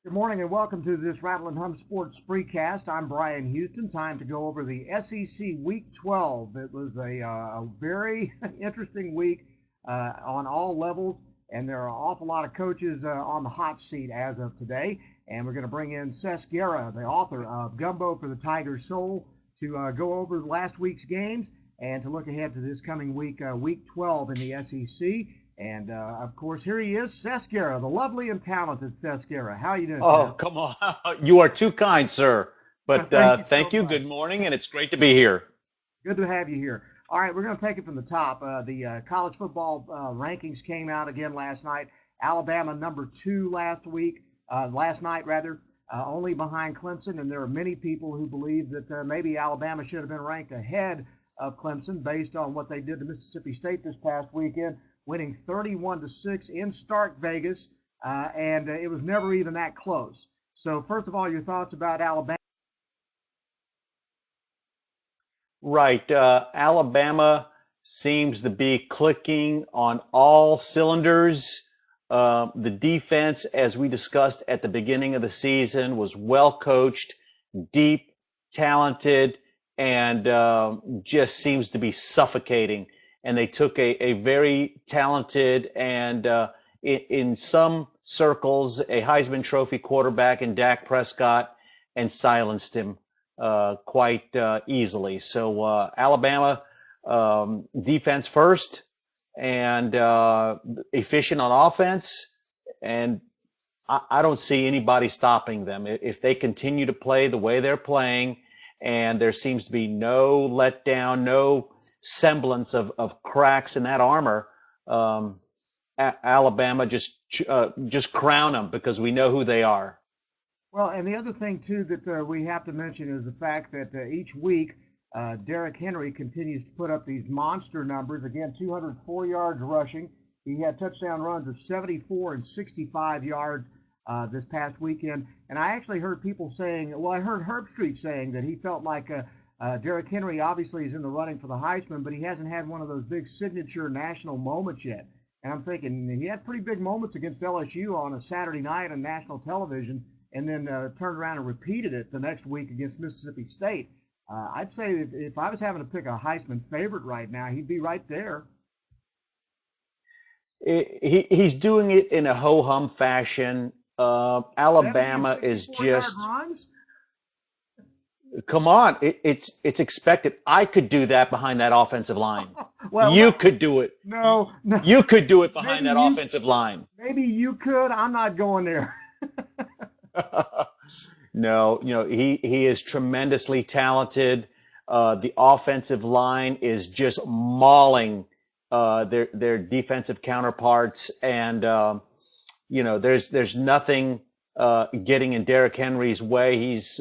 Good morning and welcome to this Rattle and Hum Sports Spreecast. I'm Brian Houston. Time to go over the SEC Week 12. It was a very interesting week on all levels, and there are an awful lot of coaches on the hot seat as of today. And we're going to bring in Ses Guerra, the author of Gumbo for the Tiger's Soul, to go over last week's games and to look ahead to this coming week, Week 12 in the SEC. And of course, here he is, Ses Guerra, the lovely and talented Ses Guerra. How are you doing, Oh, Ses? come on. You are too kind, sir. But Thank you so thank you. much. Good morning, and it's great to be here. Good to have you here. All right, we're going to take it from the top. The college football rankings came out again last night. Alabama number two last night rather, only behind Clemson. And there are many people who believe that maybe Alabama should have been ranked ahead of Clemson based on what they did to Mississippi State this past weekend, winning 31-6 in Stark Vegas, and it was never even that close. So, first of all, your thoughts about Alabama? Right. Alabama seems to be clicking on all cylinders. The defense, as we discussed at the beginning of the season, was well coached, deep, talented, and just seems to be suffocating. And they took a very talented and, in some circles, a Heisman Trophy quarterback in Dak Prescott and silenced him quite easily. So Alabama defense first and efficient on offense, and I don't see anybody stopping them if they continue to play the way they're playing. And there seems to be no letdown, no semblance of cracks in that armor. Alabama just crown them because we know who they are. Well, and the other thing, too, that we have to mention is the fact that each week Derrick Henry continues to put up these monster numbers. Again, 204 yards rushing. He had touchdown runs of 74 and 65 yards this past weekend. And I actually heard people saying, well, I heard Herb Street saying that he felt like Derrick Henry obviously is in the running for the Heisman, but he hasn't had one of those big signature national moments yet. And I'm thinking he had pretty big moments against LSU on a Saturday night on national television, and then turned around and repeated it the next week against Mississippi State. I'd say if I was having to pick a Heisman favorite right now, he'd be right there. He's doing it in a ho-hum fashion. 70 and Alabama is 64-yard just, runs? come on, it's expected. I could do that behind that offensive line. Well, You could do it. no, no. You could do it behind Maybe that you, offensive line. maybe you could. I'm not going there. No, he is tremendously talented. The offensive line is just mauling their defensive counterparts, and there's nothing getting in Derrick Henry's way. He's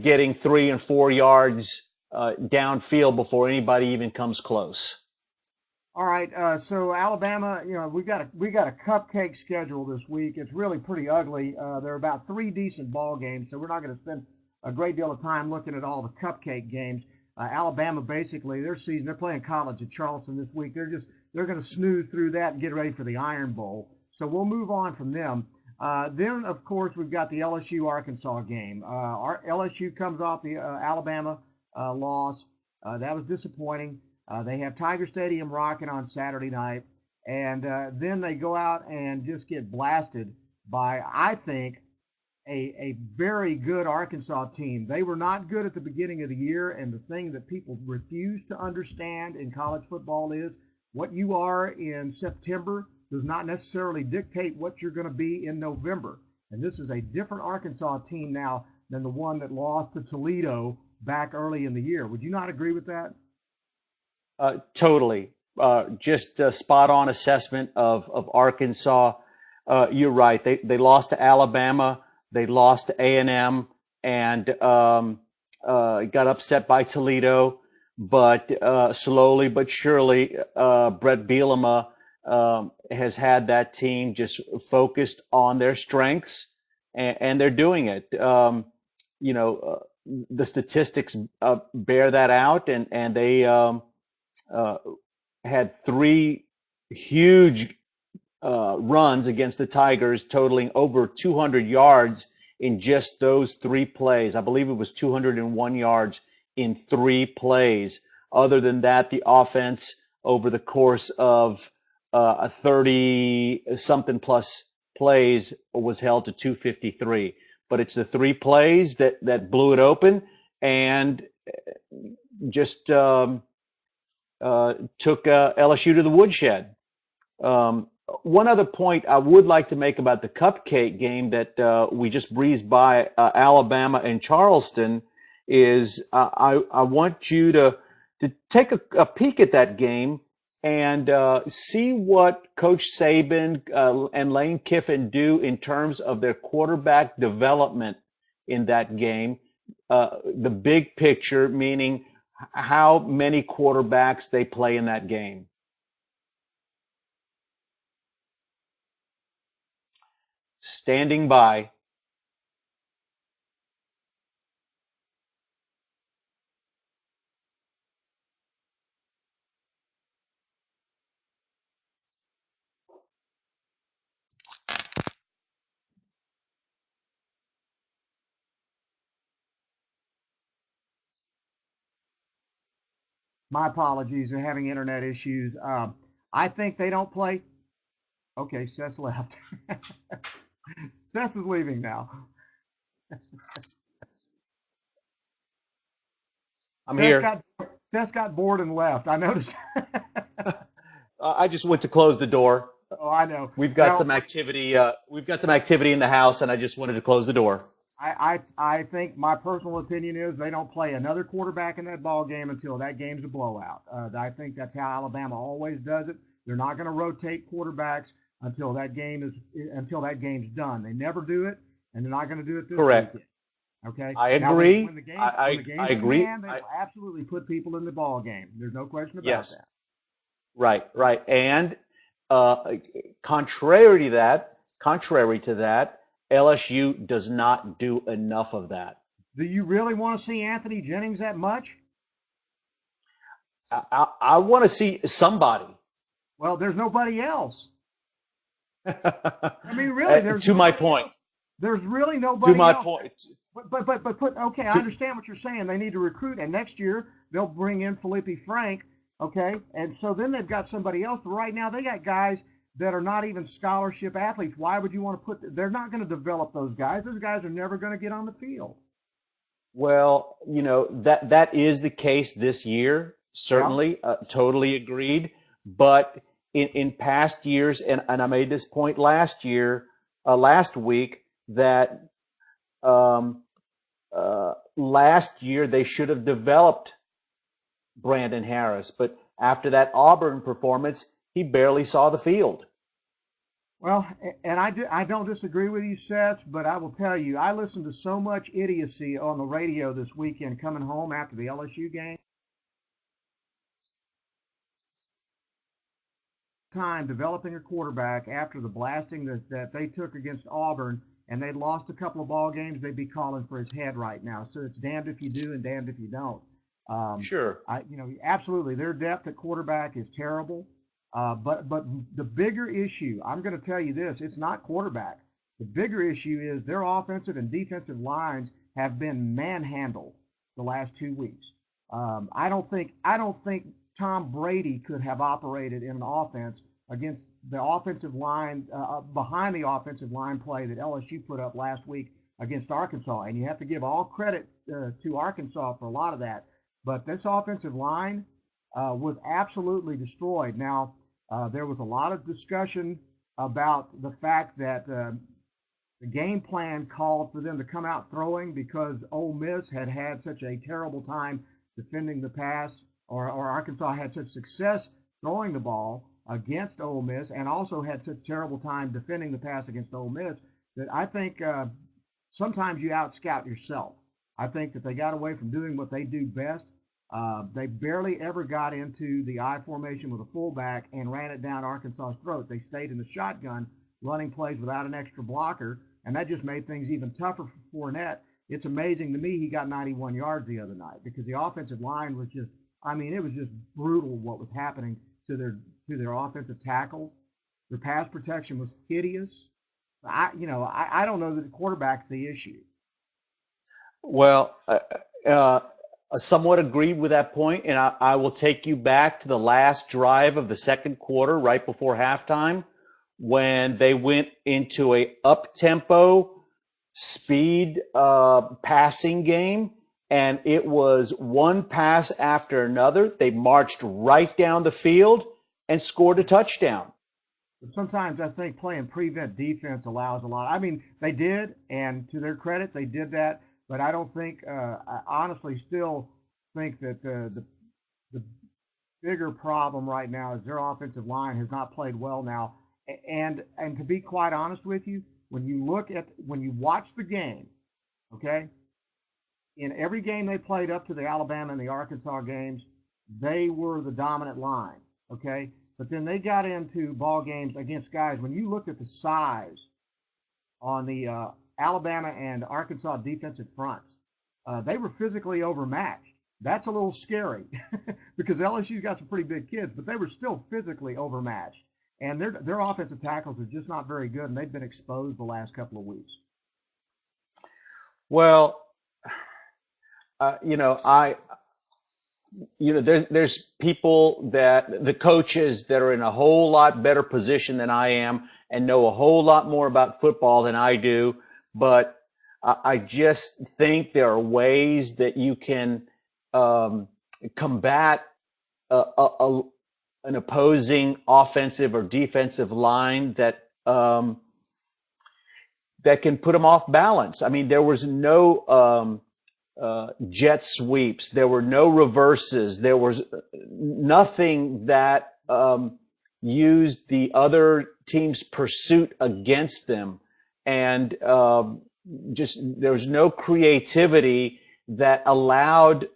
getting 3 and 4 yards downfield before anybody even comes close. All right, so Alabama, we got a cupcake schedule this week. It's really pretty ugly. There are about three decent ball games, so we're not going to spend a great deal of time looking at all the cupcake games. Alabama, basically, they're playing college at Charleston this week. They're going to snooze through that and get ready for the Iron Bowl. So we'll move on from them. Then, of course, we've got the LSU Arkansas game. LSU comes off the Alabama loss. That was disappointing. They have Tiger Stadium rocking on Saturday night, and then they go out and just get blasted by, I think, a very good Arkansas team. They were not good at the beginning of the year, and the thing that people refuse to understand in college football is what you are in September does not necessarily dictate what you're going to be in November. And this is a different Arkansas team now than the one that lost to Toledo back early in the year. Would you not agree with that? Totally. Just a spot on assessment of Arkansas. You're right. They lost to Alabama. They lost to A&M and got upset by Toledo. But slowly but surely, Brett Bielema has had that team just focused on their strengths, and they're doing it. The statistics bear that out, and they uh, had three huge runs against the Tigers, totaling over 200 yards in just those 3 plays. I believe it was 201 yards in 3 plays. Other than that, the offense over the course of a 30 something plus plays was held to 253. But it's the 3 plays that blew it open and just took LSU to the woodshed. One other point I would like to make about the cupcake game that we just breezed by Alabama and Charleston is I want you to take a peek at that game and see what Coach Saban and Lane Kiffin do in terms of their quarterback development in that game. The big picture, meaning how many quarterbacks they play in that game. Standing by. My apologies. They're having internet issues. I think they don't play. Okay, Seth's left. Seth is leaving now. I'm Seth here. got Seth got bored and left. I noticed. I just went to close the door. Oh, I know. We've got Well, some activity. We've got some activity in the house, and I just wanted to close the door. I think my personal opinion is they don't play another quarterback in that ball game until that game's a blowout. I think that's how Alabama always does it. They're not going to rotate quarterbacks until that game's done. They never do it, and they're not going to do it this Correct. weekend. Okay. I Now agree. when the I game's in agree. hand, they will absolutely put people in the ball game. There's no question about Yes. that. Right. Right. And uh, contrary to that, LSU does not do enough of that. Do you really want to see Anthony Jennings that much? I want to see somebody. Well, there's nobody else. I mean, really, there's To my nobody point. else. There's really To nobody my else. point. But put okay, I To, understand what you're saying. They need to recruit, and next year they'll bring in Felipe Frank, okay, and so then they've got somebody else. But right now they got guys that are not even scholarship athletes. Why would you want to put? They're not going to develop those guys. Those guys are never going to get on the field. well, that is the case this year. Yeah. Certainly, totally agreed. But in past years, and I made this point last week, that um, last year they should have developed Brandon Harris, but after that Auburn performance, he barely saw the field. Well, and I don't disagree with you, Seth, but I will tell you, I listened to so much idiocy on the radio this weekend coming home after the LSU game. Time developing a quarterback after the blasting that they took against Auburn, and they'd lost a couple of ball games, they'd be calling for his head right now. So it's damned if you do and damned if you don't. Sure. Absolutely, their depth at quarterback is terrible. But the bigger issue, I'm going to tell you this: it's not quarterback. The bigger issue is their offensive and defensive lines have been manhandled the last 2 weeks. I don't think Tom Brady could have operated in an offense against the offensive line behind the offensive line play that LSU put up last week against Arkansas. And you have to give all credit to Arkansas for a lot of that. But this offensive line was absolutely destroyed. Now, there was a lot of discussion about the fact that the game plan called for them to come out throwing because Ole Miss had had such a terrible time defending the pass, or Arkansas had such success throwing the ball against Ole Miss, and also had such a terrible time defending the pass against Ole Miss, that I think sometimes you out scout yourself. I think that they got away from doing what they do best. They barely ever got into the I formation with a fullback and ran it down Arkansas's throat. They stayed in the shotgun, running plays without an extra blocker, and that just made things even tougher for Fournette. It's amazing to me he got 91 yards the other night because the offensive line was just, it was just brutal what was happening to their offensive tackles. The pass protection was hideous. I don't know that the quarterback's the issue. Well, I somewhat agreed with that point, and I will take you back to the last drive of the second quarter, right before halftime, when they went into a up-tempo speed passing game, and it was one pass after another. They marched right down the field and scored a touchdown. But sometimes I think playing prevent defense allows a lot. I mean, they did, and to their credit, they did that. But I don't think, I honestly still think that the bigger problem right now is their offensive line has not played well now. And to be quite honest with you, when you watch the game, okay, in every game they played up to the Alabama and the Arkansas games, they were the dominant line, okay? But then they got into ball games against guys. When you looked at the size on the Alabama and Arkansas defensive fronts, they were physically overmatched. That's a little scary because LSU's got some pretty big kids, but they were still physically overmatched. And their offensive tackles are just not very good, and they've been exposed the last couple of weeks. Well, you know, there's people that the coaches that are in a whole lot better position than I am and know a whole lot more about football than I do. But I just think there are ways that you can combat an opposing offensive or defensive line that can put them off balance. I mean, there was no jet sweeps. There were no reverses. There was nothing that used the other team's pursuit against them. And just there was no creativity that allowed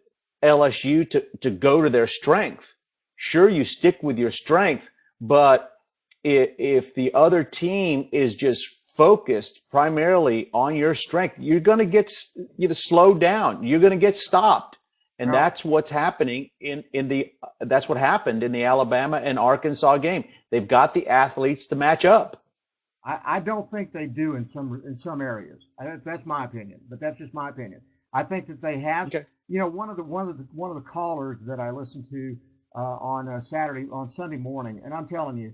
LSU to go to their strength. Sure, you stick with your strength, but if the other team is just focused primarily on your strength, you're going to get slowed down. You're going to get stopped, and that's what's happening that's what happened in the Alabama and Arkansas game. They've got the athletes to match up. I don't think they do in some areas. That's my opinion, but that's just my opinion. I think that they have. Okay. You know, one of the callers that I listened to on Sunday morning, and I'm telling you,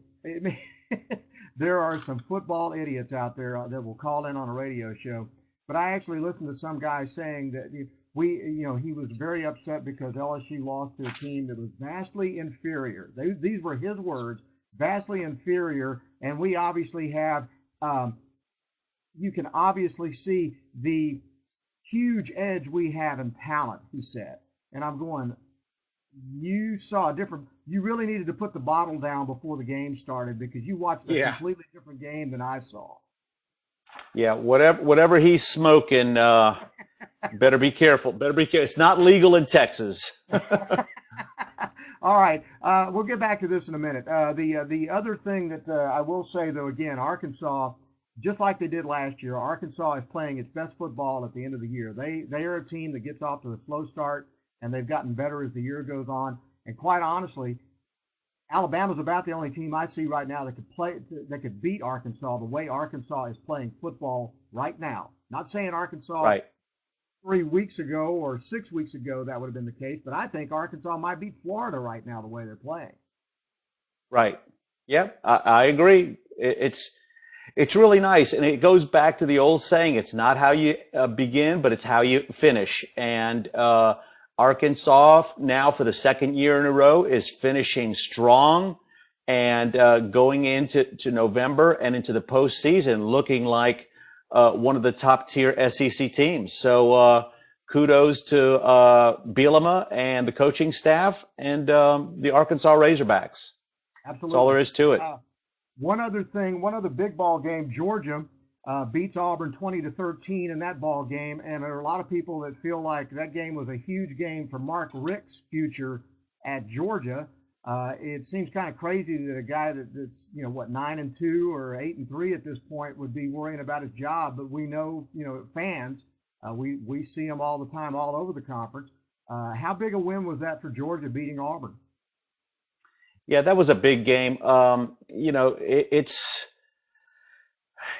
there are some football idiots out there that will call in on a radio show. But I actually listened to some guy saying that he was very upset because LSU lost to a team that was vastly inferior. These were his words, vastly inferior, and we obviously have. You can obviously see the huge edge we have in talent, he said. And I'm going, you saw a different. You really needed to put the bottle down before the game started because you watched a completely different game than I saw. Yeah, whatever he's smoking, better be careful. Better be careful. It's not legal in Texas. All right, we'll get back to this in a minute. The other thing that I will say though, again, Arkansas, just like they did last year, Arkansas is playing its best football at the end of the year. They are a team that gets off to a slow start, and they've gotten better as the year goes on. And quite honestly, Alabama's about the only team I see right now that could beat Arkansas the way Arkansas is playing football right now. Not saying Arkansas Right. 3 weeks ago or 6 weeks ago that would have been the case, but I think Arkansas might beat Florida right now the way they're playing. Right. Yep. I agree. It's really nice, and it goes back to the old saying: it's not how you begin, but it's how you finish. And Arkansas now for the second year in a row is finishing strong and going into November and into the postseason looking like one of the top tier SEC teams. So kudos to Bielema and the coaching staff and the Arkansas Razorbacks. Absolutely. That's all there is to it. One other big ball game, Georgia beats Auburn 20-13 in that ball game, and there are a lot of people that feel like that game was a huge game for Mark Richt's future at Georgia. It seems kind of crazy that a guy that's 9-2 or 8-3 at this point would be worrying about his job, but we know fans, we see him all the time all over the conference. How big a win was that for Georgia beating Auburn? Yeah, that was a big game. It's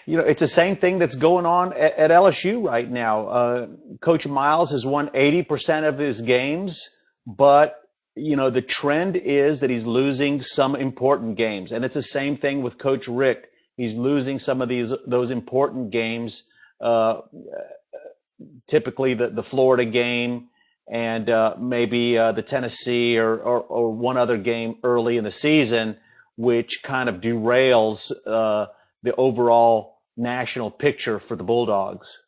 the same thing that's going on at LSU right now. Coach Miles has won 80% of his games, but the trend is that he's losing some important games, and it's the same thing with Coach Rick. He's losing some of those important games. Uh, Typically the Florida game and maybe the Tennessee or one other game early in the season, which kind of derails the overall national picture for the Bulldogs.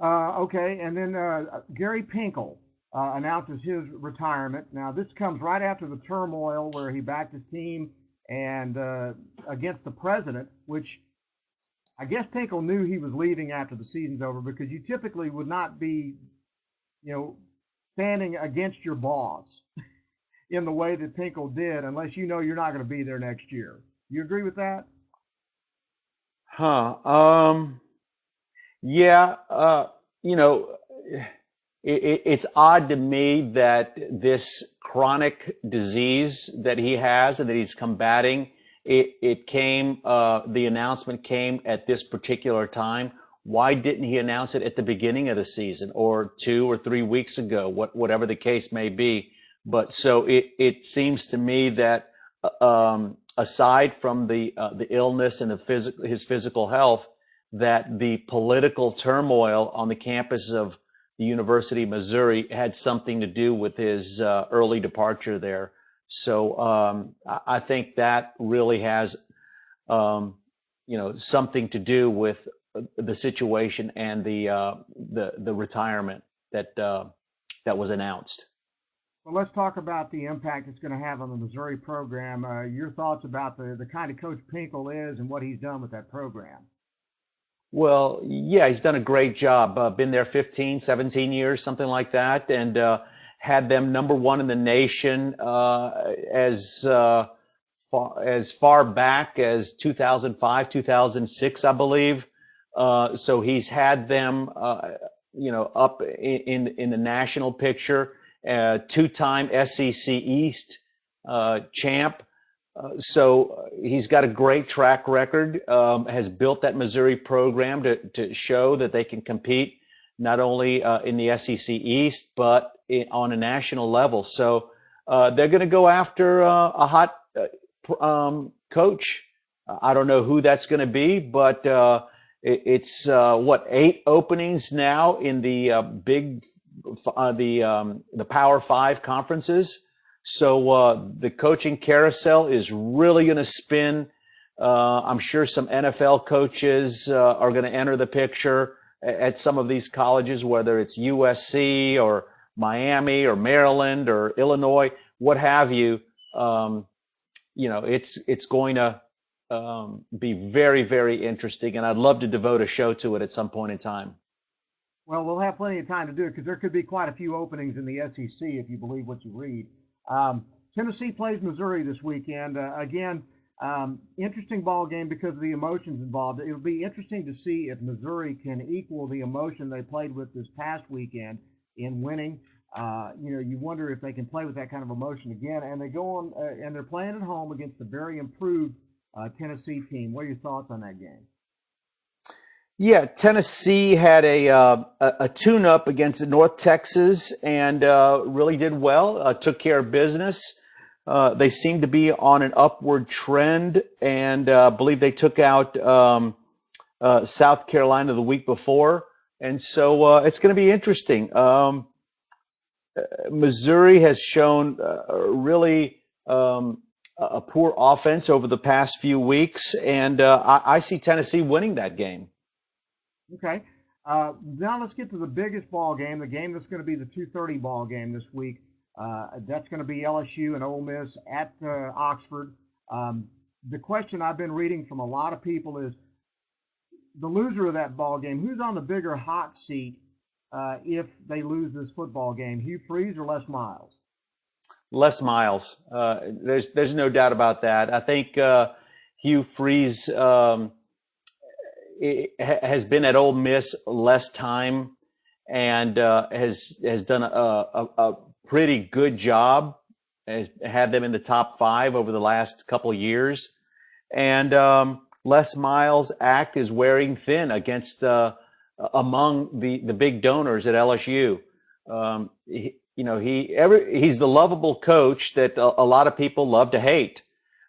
Okay, and then Gary Pinkel announces his retirement. Now, this comes right after the turmoil where he backed his team and against the president, which I guess Pinkel knew he was leaving after the season's over because you typically would not be, you know, standing against your boss in the way that Pinkel did unless you know you're not going to be there next year. You agree with that? Huh. Yeah. You know, it's odd to me that this chronic disease that he has and that he's combating, the announcement came at this particular time. Why didn't he announce it at the beginning of the season or 2 or 3 weeks ago, whatever the case may be? But so it seems to me that aside from the illness and his physical health, that the political turmoil on the campus of the University of Missouri had something to do with his early departure there. So I think that really has something to do with the situation and the retirement that was announced. Well, let's talk about the impact it's going to have on the Missouri program. Your thoughts about the kind of coach Pinkel is and what he's done with that program. Well, yeah, he's done a great job. Been there 15, 17 years, something like that, and had them number one in the nation as far back as 2005, 2006, I believe. So he's had them, up in the national picture. Two-time SEC East champ. So he's got a great track record, has built that Missouri program to show that they can compete not only in the SEC East, but on a national level. So they're going to go after a hot coach. I don't know who that's going to be, but it's 8 openings now in the the Power Five conferences. So the coaching carousel is really going to spin. I'm sure some NFL coaches are going to enter the picture at some of these colleges, whether it's USC or Miami or Maryland or Illinois, what have you. It's going to be very, very interesting, and I'd love to devote a show to it at some point in time. Well, we'll have plenty of time to do it because there could be quite a few openings in the SEC if you believe what you read. Tennessee plays Missouri this weekend. Again, interesting ball game because of the emotions involved. It'll be interesting to see if Missouri can equal the emotion they played with this past weekend in winning. You wonder if they can play with that kind of emotion again. And they go on and they're playing at home against a very improved Tennessee team. What are your thoughts on that game? Yeah, Tennessee had a tune-up against North Texas and really did well. Took care of business. They seem to be on an upward trend, and believe they took out South Carolina the week before, and so it's going to be interesting. Missouri has shown really a poor offense over the past few weeks, and I see Tennessee winning that game. Okay. Now let's get to the biggest ball game, the game that's going to be the 2:30 ball game this week. That's going to be LSU and Ole Miss at Oxford. The question I've been reading from a lot of people is the loser of that ball game. Who's on the bigger hot seat if they lose this football game? Hugh Freeze or Les Miles? Les Miles. There's no doubt about that. I think Hugh Freeze has been at Ole Miss less time and has done a pretty good job has had them in the top five over the last couple of years. And Les Miles' act is wearing thin against among the big donors at LSU. He's the lovable coach that a lot of people love to hate.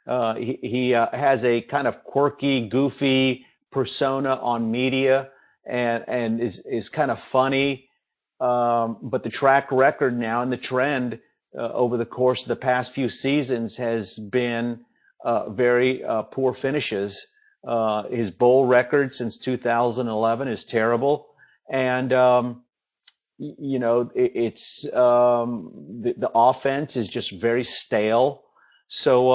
He has a kind of quirky, goofy persona on media, and is kind of funny. But the track record now and the trend over the course of the past few seasons has been very poor finishes. His bowl record since 2011 is terrible, and the offense is just very stale. So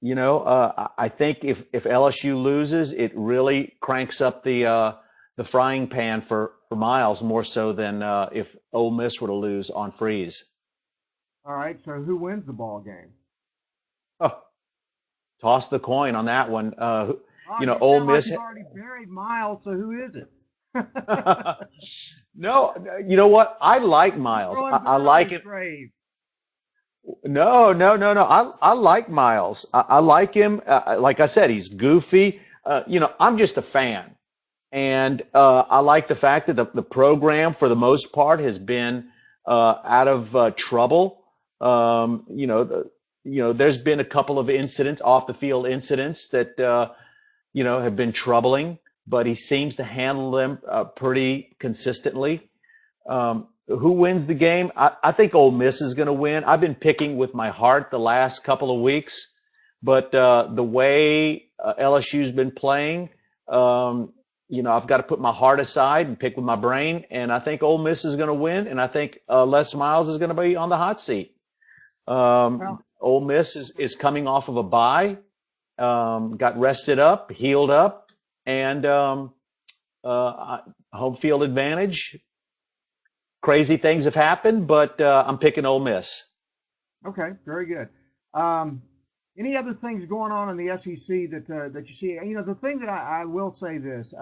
I think if LSU loses, it really cranks up the frying pan for Miles more so than if Ole Miss were to lose on Freeze. All right. So who wins the ball game? Oh, toss the coin on that one. Oh, you Ole sound like Miss. you've already buried Miles. So who is it? No, you know what? I like Miles. Throwing I dirt on like his it. grave. No, no, no, no. I like Miles. I like him. Like I said, he's goofy. I'm just a fan. And I like the fact that the program, for the most part, has been out of trouble. There's been a couple of incidents, off the field incidents that have been troubling, but he seems to handle them pretty consistently. Who wins the game? I think Ole Miss is going to win. I've been picking with my heart the last couple of weeks, but the way LSU's been playing, I've got to put my heart aside and pick with my brain, and I think Ole Miss is going to win, and I think Les Miles is going to be on the hot seat. Well, Ole Miss is coming off of a bye, got rested up, healed up, and home field advantage. Crazy things have happened, but I'm picking Ole Miss. okay, very good. Any other things going on in the SEC that you see? The thing that I will say this: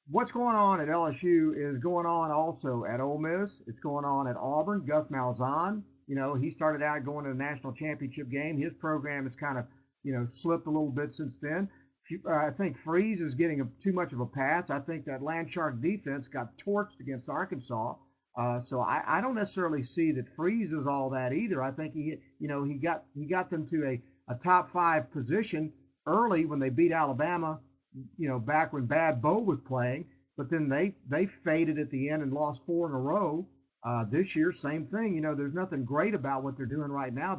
what's going on at LSU is going on also at Ole Miss. It's going on at Auburn. Gus Malzahn, he started out going to the national championship game. His program has kind of, slipped a little bit since then. I think Freeze is getting too much of a pass. I think that Landshark defense got torched against Arkansas. So I don't necessarily see that Freeze is all that either. I think he got them to a top five position early when they beat Alabama, back when Bad Bo was playing. But then they faded at the end and lost four in a row. This year, same thing. There's nothing great about what they're doing right now.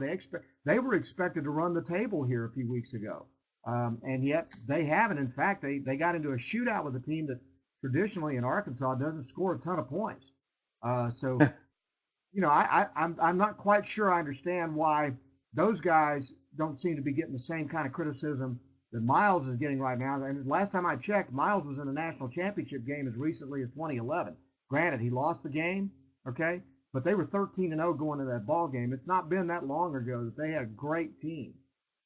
They were expected to run the table here a few weeks ago. And yet they haven't. In fact, they got into a shootout with a team that traditionally in Arkansas doesn't score a ton of points. So I'm not quite sure I understand why those guys don't seem to be getting the same kind of criticism that Miles is getting right now. And last time I checked, Miles was in a national championship game as recently as 2011. Granted, he lost the game, okay, but they were 13-0 going to that ball game. It's not been that long ago that they had a great team,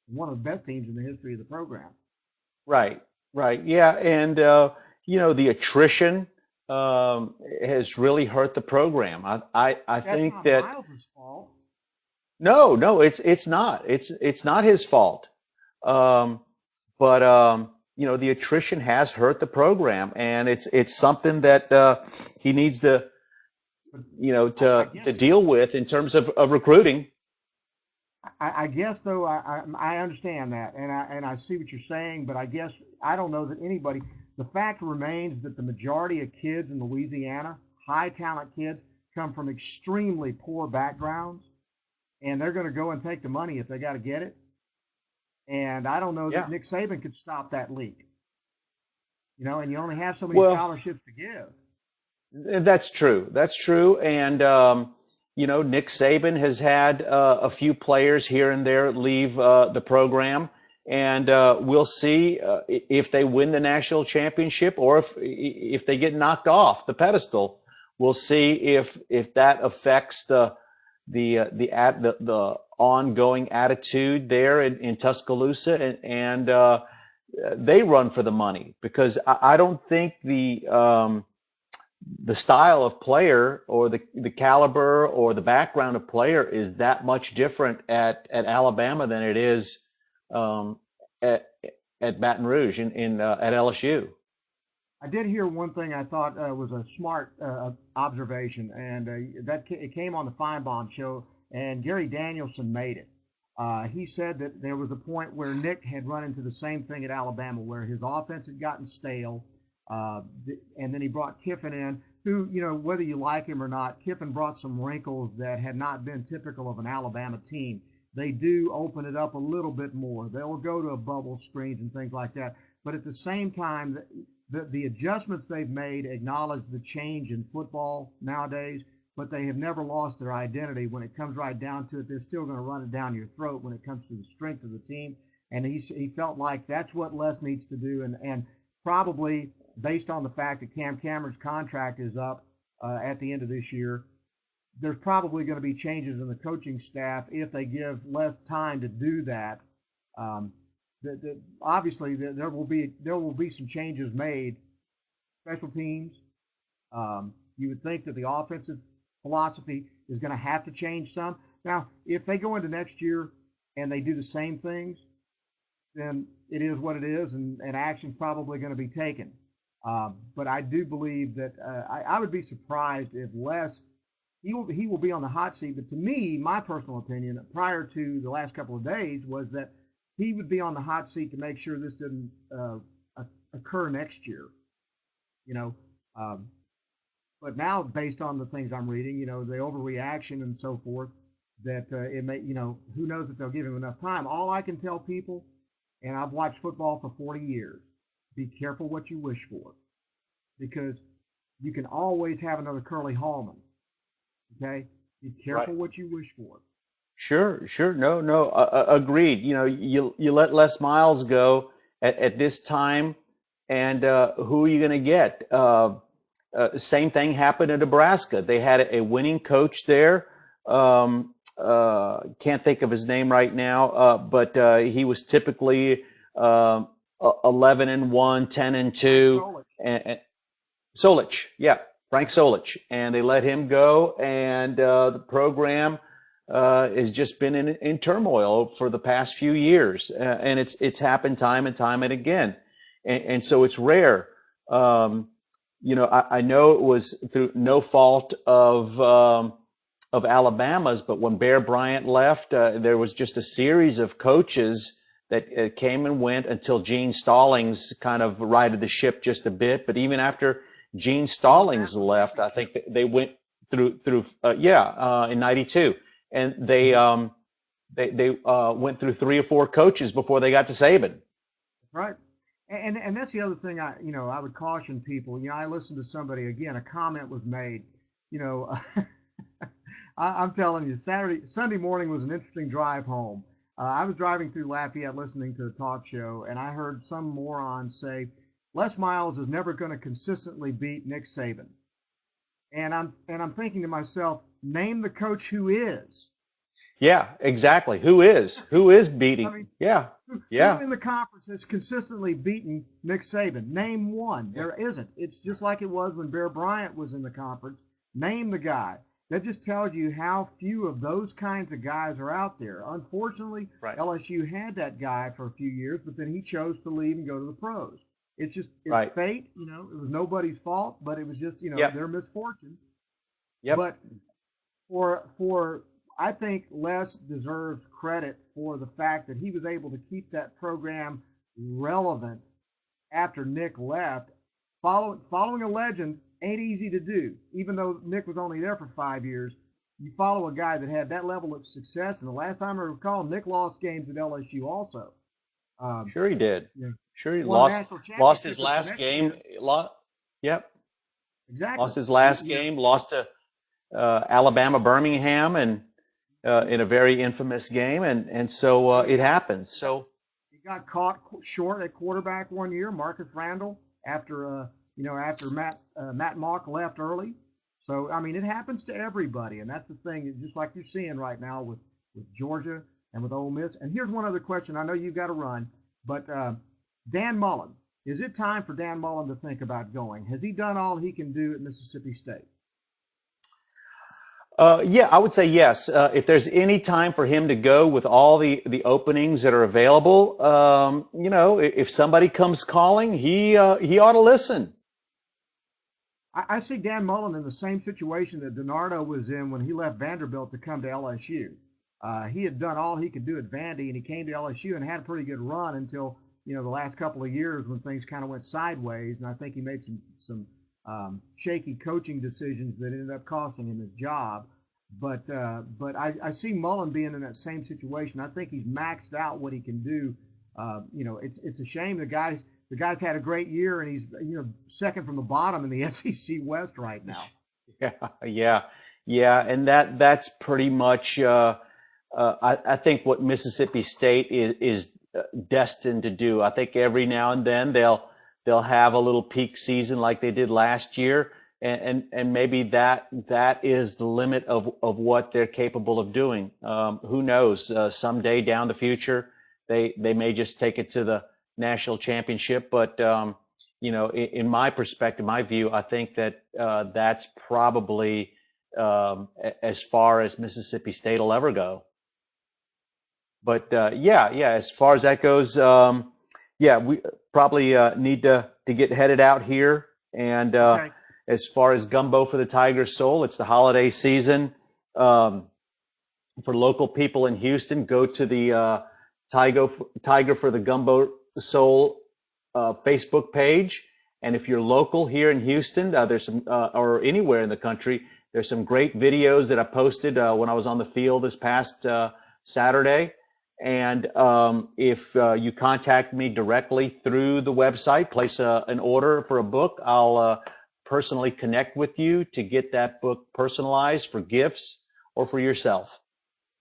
one of the best teams in the history of the program. Right, right. Yeah, and the attrition has really hurt the program. I That's think not that Miles' fault. no, it's not. It's not his fault. Um, but the attrition has hurt the program, and it's something that he needs to But I to guess deal with in terms of recruiting. I guess though I understand that and I see what you're saying, but I guess I don't know that anybody. The fact remains that the majority of kids in Louisiana, high talent kids, come from extremely poor backgrounds, and they're going to go and take the money if they got to get it. And I don't know that Yeah. Nick Saban could stop that leak. And you only have so many Well, scholarships to give. that's true. That's true. And Nick Saban has had a few players here and there leave the program, and we'll see if they win the national championship or if they get knocked off the pedestal. We'll see if that affects the ongoing attitude there in Tuscaloosa, and they run for the money because I don't think the style of player or the caliber or the background of player is that much different at Alabama than it is um, at at Baton Rouge in at LSU. I did hear one thing I thought was a smart observation, and it came on the Feinbaum show, and Gary Danielson made it. He said that there was a point where Nick had run into the same thing at Alabama, where his offense had gotten stale, and then he brought Kiffin in, who, whether you like him or not, Kiffin brought some wrinkles that had not been typical of an Alabama team. They do open it up a little bit more. They'll go to a bubble screens and things like that. But at the same time, the adjustments they've made acknowledge the change in football nowadays, but they have never lost their identity. When it comes right down to it, they're still going to run it down your throat when it comes to the strength of the team. And he felt like that's what Les needs to do. And probably based on the fact that Cam Cameron's contract is up at the end of this year, there's probably going to be changes in the coaching staff if they give Les time to do that. Um, Obviously there will be some changes made. Special teams. You would think that the offensive philosophy is going to have to change some. Now, if they go into next year and they do the same things, then it is what it is, and action's probably going to be taken. But I do believe that I would be surprised if Les he will be on the hot seat. But to me, my personal opinion, prior to the last couple of days, was that he would be on the hot seat to make sure this didn't occur next year. You know, um, but now based on the things I'm reading, the overreaction and so forth, that it may, who knows if they'll give him enough time. All I can tell people, and I've watched football for 40 years, be careful what you wish for, because you can always have another Curly Hallman. Okay, be Right. careful what you wish for. Sure, sure. No, no, agreed. You let Les Miles go at this time, and who are you going to get? Same thing happened in Nebraska. They had a winning coach there. Can't think of his name right now, but he was typically 11-1, 10-2, Solich. and Solich, yeah, Frank Solich, and they let him go, and the program has just been in turmoil for the past few years, and it's happened time and time and again, and so it's rare. I know it was through no fault of Alabama's, but when Bear Bryant left, there was just a series of coaches that came and went until Gene Stallings kind of righted the ship just a bit. But even after Gene Stallings left, I think they went through in '92, and they went through three or four coaches before they got to Saban. Right. And that's the other thing I would caution people. I listened to somebody again. A comment was made. You know, I'm telling you, Sunday morning was an interesting drive home. I was driving through Lafayette listening to a talk show, and I heard some moron say, Les Miles is never going to consistently beat Nick Saban. And I'm thinking to myself, name the coach who is. Yeah, exactly. Who is I beating? mean, Yeah, who yeah, in the conference has consistently beaten Nick Saban? Name one. yeah. There isn't. It's just like it was when Bear Bryant was in the conference. Name the guy. That just tells you how few of those kinds of guys are out there. Unfortunately, Right, LSU had that guy for a few years, but then he chose to leave and go to the pros. It's right. fate. It was nobody's fault, but it was just Yep, their misfortune. yep. But for I think Les deserves credit for the fact that he was able to keep that program relevant after Nick left. Following a legend ain't easy to do, even though Nick was only there for 5 years. You follow a guy that had that level of success, and the last time I recall, Nick lost games at LSU also. Um, Sure he did. you know, Sure he won a lost national lost his championship at the last next game. year. Yep, Exactly. lost his last game. Lost to Alabama Birmingham, and in a very infamous game, and so Well, it happens. So he got caught short at quarterback one year, Marcus Randall, after Matt Mock left early. So I mean, it happens to everybody, and that's the thing. Just like you're seeing right now with Georgia and with Ole Miss. And here's one other question. I know you've got to run, but Dan Mullen. Is it time for Dan Mullen to think about going? Has he done all he can do at Mississippi State? Yeah, I would say yes. If there's any time for him to go with all the openings that are available, if somebody comes calling, he ought to listen. I see Dan Mullen in the same situation that DiNardo was in when he left Vanderbilt to come to LSU. He had done all he could do at Vandy, and he came to LSU and had a pretty good run until the last couple of years when things kind of went sideways. And I think he made some shaky coaching decisions that ended up costing him his job. But I see Mullen being in that same situation. I think he's maxed out what he can do. It's a shame the guy's had a great year, and he's second from the bottom in the SEC West right now. Yeah, and that's pretty much I think what Mississippi State is destined to do. I think every now and then they'll have a little peak season like they did last year, and maybe that is the limit of what they're capable of doing. Who knows? Someday down the future, they may just take it to the national championship. But in my perspective, my view, I think that that's probably as far as Mississippi State will ever go. But yeah, as far as that goes, we probably need to get headed out here. And Okay. as far as gumbo for the Tiger Soul, it's the holiday season. For local people in Houston, go to the Tiger for the Gumbo Soul Facebook page. And if you're local here in Houston, there's some, or anywhere in the country, there's some great videos that I posted when I was on the field this past Saturday. And if you contact me directly through the website, place an order for a book, I'll personally connect with you to get that book personalized for gifts or for yourself.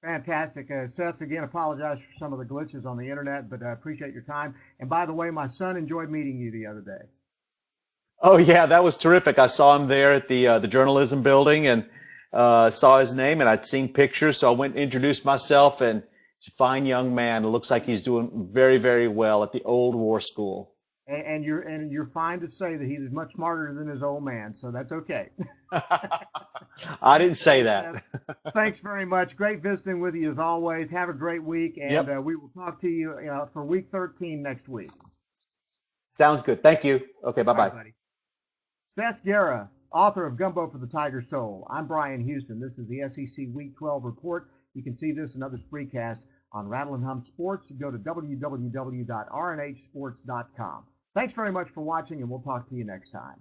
Fantastic. Seth, again, apologize for some of the glitches on the internet, but I appreciate your time. And by the way, my son enjoyed meeting you the other day. Oh yeah, that was terrific. I saw him there at the journalism building and saw his name, and I'd seen pictures, so I went and introduced myself, and he's a fine young man. It looks like he's doing very, very well at the Old War School. And you're fine to say that he's much smarter than his old man, so that's okay. I didn't say that. Thanks very much. Great visiting with you as always. Have a great week, and we will talk to you for week 13 next week. Sounds good. Thank you. Okay, bye-bye. Right, buddy. Seth Guerra, author of Gumbo for the Tiger Soul. I'm Brian Houston. This is the SEC Week 12 report. You can see this and other spreecasts on Rattle and Hum Sports. Go to www.rnhsports.com. Thanks very much for watching, and we'll talk to you next time.